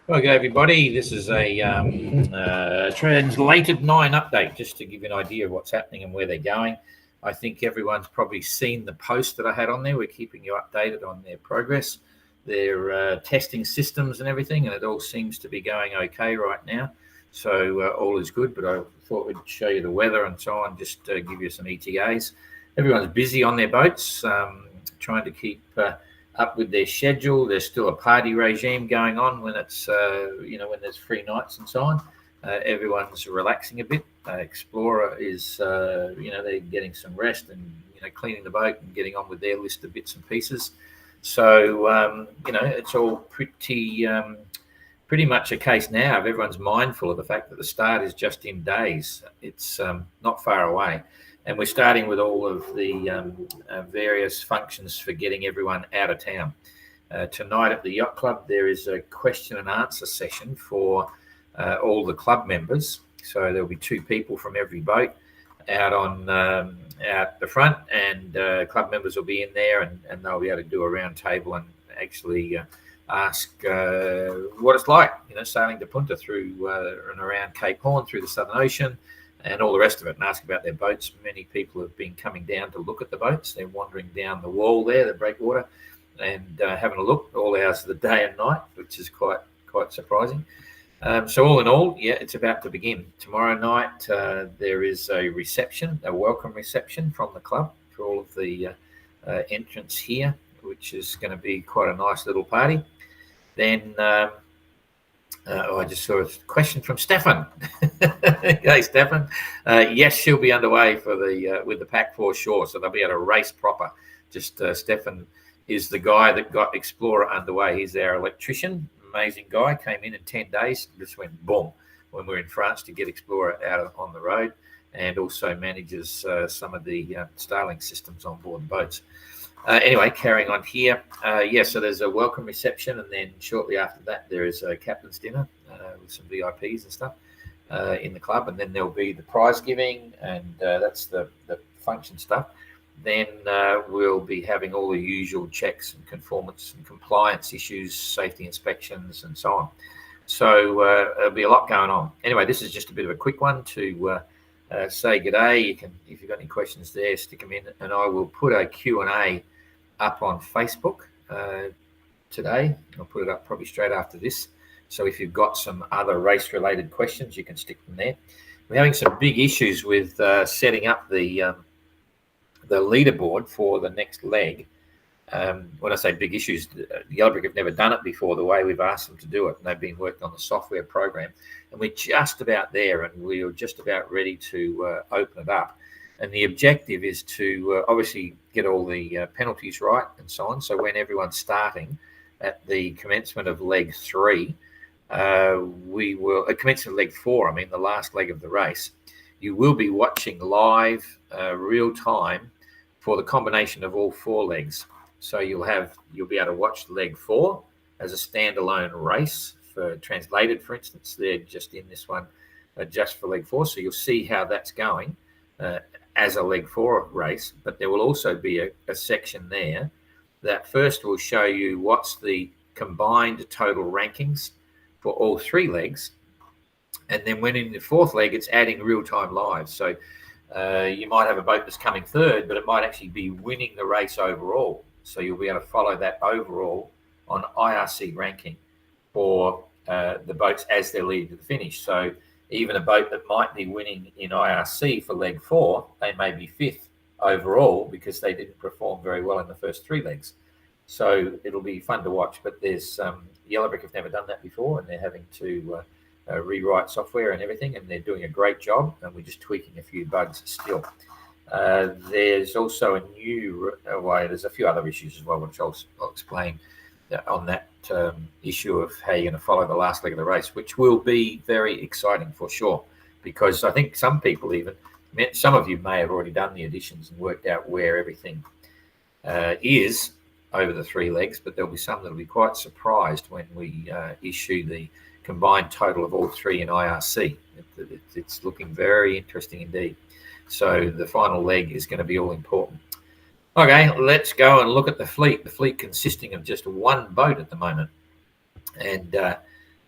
Okay, everybody, this is a translated 9 update, just to give you an idea of what's happening and where they're going. I think everyone's probably seen the post that I had on there. We're keeping you updated on their progress, their testing systems and everything, and it all seems to be going okay right now. So all is good, but I thought we'd show you the weather and so on, just to give you some ETAs. Everyone's busy on their boats, trying to keep up with their schedule. There's still a party regime going on when it's when there's free nights and so on. Everyone's relaxing a bit. Explorer is they're getting some rest and cleaning the boat and getting on with their list of bits and pieces. So it's all pretty much a case now of everyone's mindful of the fact that the start is just in days. It's not far away. And we're starting with all of the various functions for getting everyone out of town. Tonight at the Yacht Club, there is a question and answer session for all the club members. So there'll be 2 people from every boat out the front, and club members will be in there, and they'll be able to do a round table and actually ask what it's like, sailing to Punta through and around Cape Horn, through the Southern Ocean, and all the rest of it, and ask about their boats. Many people have been coming down to look at the boats. They're wandering down the wall there, the breakwater, and having a look all hours of the day and night, which is quite surprising. So all in all, yeah, it's about to begin. Tomorrow night there is a reception, a welcome reception from the club for all of the entrants here, which is going to be quite a nice little party. Then I just saw a question from Stefan. Hey, Stefan. Yes, she'll be underway for with the Pack 4 Shore, so they'll be able to race proper. Just Stefan is the guy that got Explorer underway. He's our electrician, amazing guy. Came in 10 days, just went boom when we were in France to get Explorer out on the road, and also manages some of the Starlink systems on board the boats. Anyway, carrying on here. So there's a welcome reception, and then shortly after that, there is a captain's dinner with some VIPs and stuff in the club, and then there'll be the prize giving, and that's the function stuff. Then we'll be having all the usual checks and conformance and compliance issues, safety inspections, and so on. So there'll be a lot going on. Anyway, this is just a bit of a quick one to say good day. You can, if you've got any questions there, stick them in, and I will put a Q&A up on Facebook today. I'll put it up probably straight after this. So if you've got some other race-related questions, you can stick them there. We're having some big issues with setting up the leaderboard for the next leg. When I say big issues, Yellowbrick have never done it before the way we've asked them to do it. And they've been working on the software program. And we're just about there, and we're just about ready to open it up. And the objective is to obviously get all the penalties right and so on. So when everyone's starting at the commencement of leg 3, we will, commencement of leg 4, I mean the last leg of the race, you will be watching live, real time for the combination of all 4 legs. So you'll be able to watch leg 4 as a standalone race for translated, for instance. They're just in this one just for leg 4. So you'll see how that's going as a leg 4 race. But there will also be a section there that first will show you what's the combined total rankings for all 3 legs. And then when in the 4th leg, it's adding real-time live. So you might have a boat that's coming 3rd, but it might actually be winning the race overall. So you'll be able to follow that overall on IRC ranking for the boats as they're leading to the finish. So even a boat that might be winning in IRC for leg 4, they may be 5th overall because they didn't perform very well in the first 3 legs. So it'll be fun to watch. But there's Yellowbrick have never done that before, and they're having to rewrite software and everything, and they're doing a great job, and we're just tweaking a few bugs still. There's also a new way. There's a few other issues as well, which I'll explain on that issue of how you're going to follow the last leg of the race, which will be very exciting for sure, because I think some people some of you may have already done the additions and worked out where everything is over the 3 legs, but there'll be some that'll be quite surprised when we issue the combined total of all 3 in IRC. It's looking very interesting indeed. So the final leg is going to be all important. Okay, let's go and look at the fleet. The fleet consisting of just 1 boat at the moment. And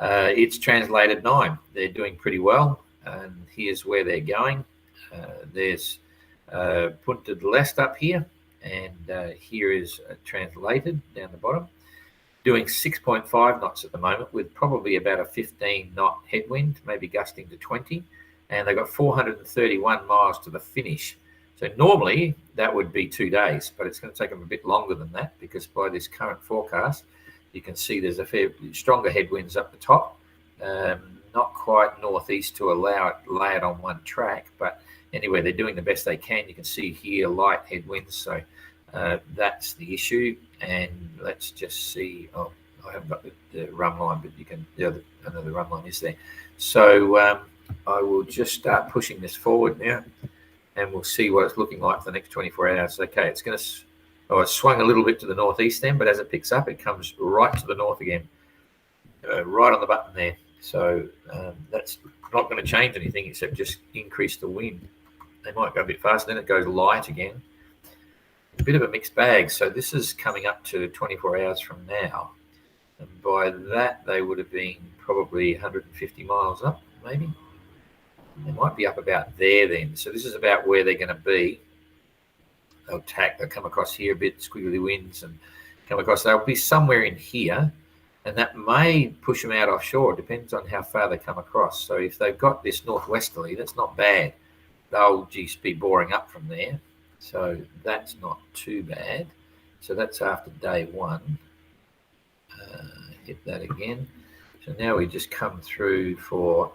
It's translated 9. They're doing pretty well, and here's where they're going. There's Punta del Este up here, and here is translated down the bottom. Doing 6.5 knots at the moment, with probably about a 15 knot headwind, maybe gusting to 20. And they've got 431 miles to the finish. So normally that would be 2 days, but it's going to take them a bit longer than that, because by this current forecast, you can see there's a fair stronger headwinds up the top. Not quite northeast to allow it, lay it on one track, but anyway, they're doing the best they can. You can see here light headwinds, so that's the issue. And let's just see. Oh, I haven't got the run line, but you can. I know the run line is there. So I will just start pushing this forward now, and we'll see what it's looking like for the next 24 hours. Okay, it's going to. Oh, it swung a little bit to the northeast then, but as it picks up, it comes right to the north again, right on the button there. So that's not going to change anything except just increase the wind. They might go a bit faster, then it goes light again. A bit of a mixed bag. So this is coming up to 24 hours from now. And by that, they would have been probably 150 miles up, maybe. They might be up about there then. So this is about where they're going to be. They'll come across here a bit, squiggly winds, and come across. They'll be somewhere in here, and that may push them out offshore. It depends on how far they come across. So if they've got this northwesterly, that's not bad. They'll just be boring up from there. So that's not too bad. So that's after day 1. Hit that again. So now we just come through for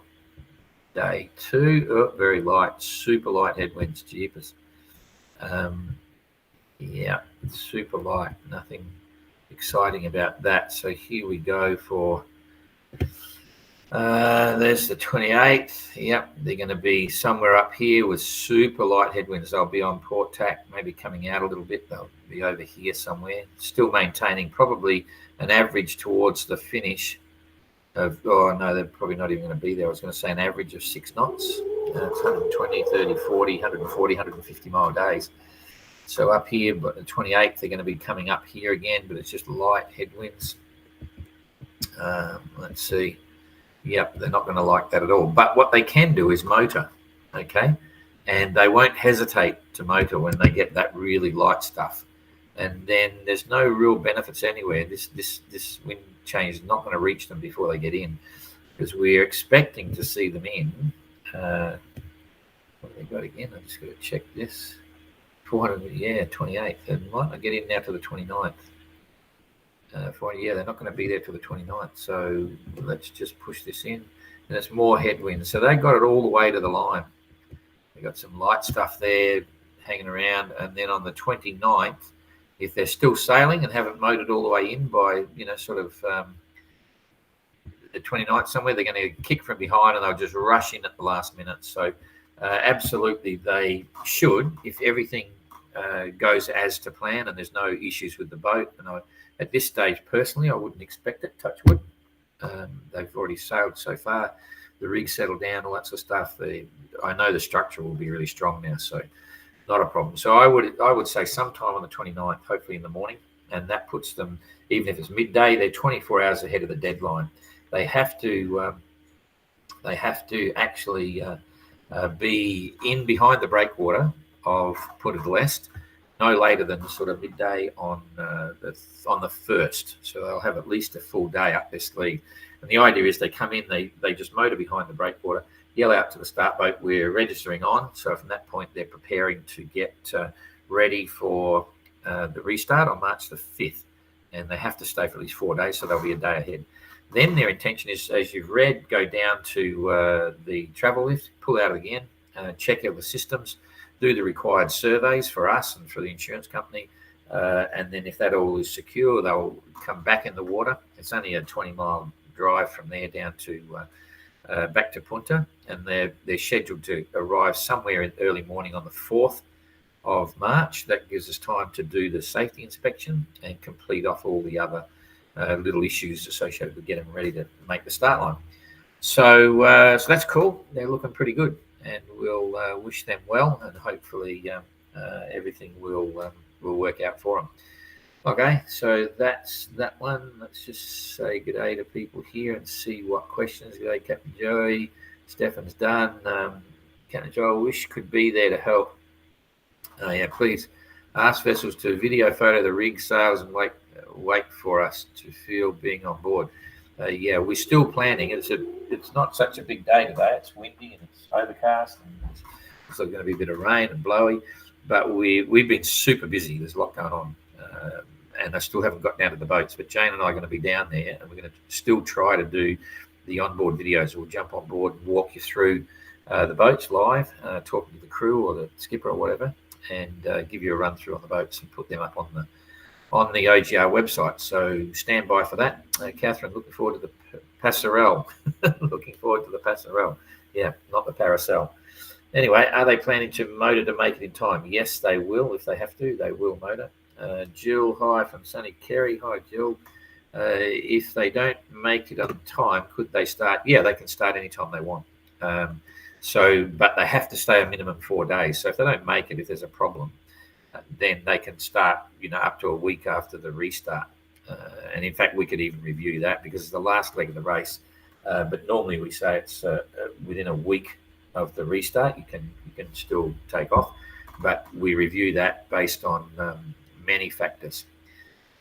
day 2. Oh, very light, super light headwinds, jeepers. Yeah, super light. Nothing exciting about that. So here we go for there's the 28th. Yep, they're going to be somewhere up here with super light headwinds. They'll be on port tack, maybe coming out a little bit. They'll be over here somewhere, still maintaining probably an average towards the finish of, oh no, they're probably not even going to be there. I was going to say an average of 6 knots. It's 120, 30, 40, 140, 150 mile days. So up here, but the 28th, they're going to be coming up here again, but it's just light headwinds. Let's see. Yep, they're not going to like that at all. But what they can do is motor, okay? And they won't hesitate to motor when they get that really light stuff. And then there's no real benefits anywhere. This wind change is not going to reach them before they get in, because we're expecting to see them in. What have they got again? I'm just going to check this. 400, yeah, 28th. They might not get in now to the 29th. Yeah, they're not going to be there till the 29th. So let's just push this in. And it's more headwinds. So they got it all the way to the line. They got some light stuff there hanging around. And then on the 29th, if they're still sailing and haven't motored all the way in by, sort of the 29th somewhere, they're going to kick from behind and they'll just rush in at the last minute. So absolutely they should, if everything goes as to plan and there's no issues with the boat. And at this stage, personally, I wouldn't expect it, touch wood. They've already sailed so far. The rig settled down, all that sort of stuff. I know the structure will be really strong now, so not a problem. So I would say sometime on the 29th, hopefully in the morning, and that puts them, even if it's midday, they're 24 hours ahead of the deadline. They have to actually be in behind the breakwater of Punta del Este no later than sort of midday on the 1st. So they'll have at least a full day up their sleeve. And the idea is they come in, they just motor behind the breakwater, yell out to the start boat, we're registering on. So from that point, they're preparing to get ready for the restart on March the 5th. And they have to stay for at least 4 days, so they'll be a day ahead. Then their intention is, as you've read, go down to the travel lift, pull out again, check out the systems, do the required surveys for us and for the insurance company. And then if that all is secure, they'll come back in the water. It's only a 20-mile drive from there down to back to Punta. And they're scheduled to arrive somewhere in early morning on the 4th of March. That gives us time to do the safety inspection and complete off all the other little issues associated with getting ready to make the start line. So that's cool. They're looking pretty good, and we'll wish them well, and hopefully everything will work out for them. Okay, so that's that one. Let's just say good day to people here and see what questions. Good day, Captain Joey. Stefan's done. Captain Joey, I wish could be there to help. Yeah, please ask vessels to video photo the rig sails and wait for us to feel being on board. Yeah, we're still planning. It's not such a big day today. It's windy and it's overcast and it's going to be a bit of rain and blowy, but we've been super busy. There's a lot going on, and I still haven't got down to the boats. But Jane and I are going to be down there, and we're going to still try to do the onboard videos. We'll jump on board and walk you through the boats live, talking to the crew or the skipper or whatever, and give you a run through on the boats and put them up on the OGR website. So stand by for that. Catherine, looking forward to the passerelle. Looking forward to the passerelle. Yeah, not the paracel. Anyway, are they planning to motor to make it in time? Yes, they will. If they have to, they will motor. Jill, hi from sunny Kerry. Hi, Jill. If they don't make it on time, could they start? Yeah, they can start anytime they want. But they have to stay a minimum 4 days. So if they don't make it, if there's a problem, then they can start, up to a week after the restart. And in fact, we could even review that because it's the last leg of the race. But normally we say it's within a week of the restart, you can still take off. But we review that based on many factors.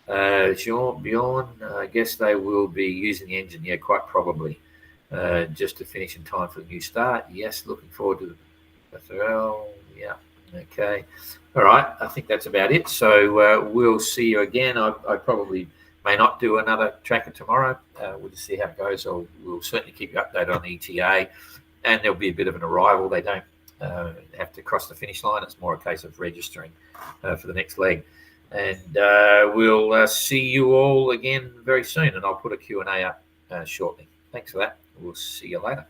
Bjorn, I guess they will be using the engine. Yeah, quite probably. Just to finish in time for the new start. Yes, looking forward to the Thorell. Yeah. Okay. All right. I think that's about it. So we'll see you again. I probably may not do another tracker tomorrow. We'll just see how it goes. We'll certainly keep you updated on the ETA, and there'll be a bit of an arrival. They don't have to cross the finish line. It's more a case of registering for the next leg. And we'll see you all again very soon, and I'll put a Q&A up shortly. Thanks for that. We'll see you later.